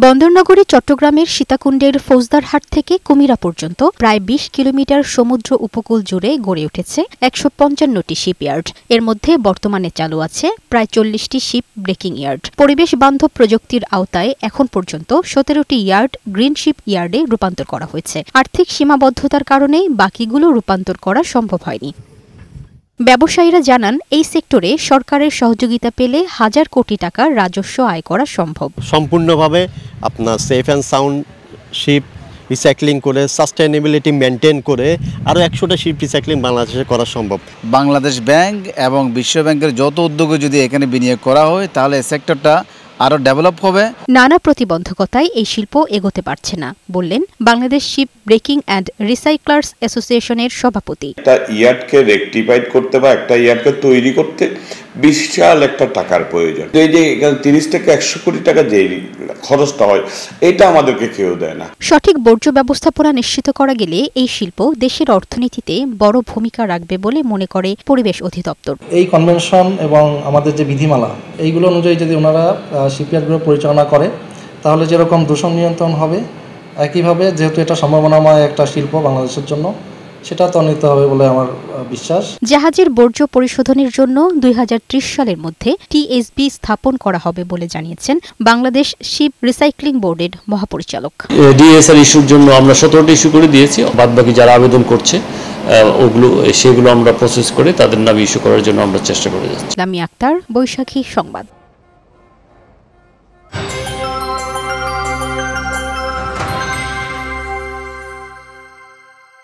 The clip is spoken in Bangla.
বন্দরনগরী চট্টগ্রামের সীতাকুণ্ডের ফৌজদারহাট থেকে কুমিরা পর্যন্ত প্রায় ২০ কিলোমিটার সমুদ্র উপকূল জুড়ে গড়ে উঠেছে ১৫৫টি শিপইয়ার্ড। এর মধ্যে বর্তমানে চালু আছে প্রায় ৪০টি শিপ ব্রেকিং ইয়ার্ড। পরিবেশ বান্ধব প্রযুক্তির আওতায় এখন পর্যন্ত ১৭টি ইয়ার্ড গ্রিন শিপ ইয়ার্ডে রূপান্তর করা হয়েছে। আর্থিক সীমাবদ্ধতার কারণেই বাকিগুলো রূপান্তর করা সম্ভব হয়নি। ব্যবসায়ীরা জানান, এই সেক্টরে সরকারের সহযোগিতা পেলে হাজার কোটি টাকার রাজস্ব আয় করা সম্ভব। সম্পূর্ণভাবে আপনার safe and sound ship recycling করে সাস্টেইনেবিলিটি মেনটেন করে আরও ১০০টা শিপ রিসাইক্লিং বাংলাদেশে করা সম্ভব। বাংলাদেশ ব্যাংক এবং বিশ্ব ব্যাংকের যত উদ্যোগে যদি এখানে বিনিয়োগ করা হয় তাহলে সেক্টরটা আরো ডেভেলপ হবে। নানা প্রতিবন্ধকতায় এই শিল্প এগোতে পারছে না বললেন বাংলাদেশ শিপ ব্রেকিং অ্যান্ড রিসাইক্লার্স অ্যাসোসিয়েশনের সভাপতি। একটা ইয়ার্ডকে রেকটিফাইড করতে বা একটা ইয়ার্ডকে তৈরি করতে বিশাল একটা টাকার প্রয়োজন। এই যে ৩০ থেকে ১০০ কোটি টাকা যে খরচটা হয়, এটা আমাদেরকে কেউ দেয় না। সঠিক বর্জ্য ব্যবস্থাপনা নিশ্চিত করা গেলে এই শিল্প দেশের অর্থনীতিতে বড় ভূমিকা রাখবে বলে মনে করে পরিবেশ অধিদপ্তর। এই কনভেনশন এবং আমাদের যে বিধিমালা এইগুলো অনুযায়ী যদি ওনারা শিপইয়ার্ডগুলো পরিচালনা করে তাহলে যেরকম দূষণ নিয়ন্ত্রণ হবে, একইভাবে যেহেতু এটা সম্ভাবনাময় একটা শিল্প বাংলাদেশের জন্য, সেটা ত্বরান্বিত হবে বলে আমার বিশ্বাস। জাহাজের বর্জ্য পরিশোধনের জন্য ২০৩০ সালের মধ্যে টিএসবি স্থাপন করা হবে বলে জানিয়েছেন বাংলাদেশ শিপ রিসাইক্লিং বোর্ডের মহাপরিচালক। ডিএসআর ইস্যুর জন্য আমরা ১৭টা ইস্যু করে দিয়েছি। বাদবাকি যারা আবেদন করছে সেগুলো আমরা প্রসেস করে তাদের নামে ইস্যু করার জন্য আমরা চেষ্টা করে যাচ্ছি। লামিয়া আক্তার, বৈশাখী সংবাদ।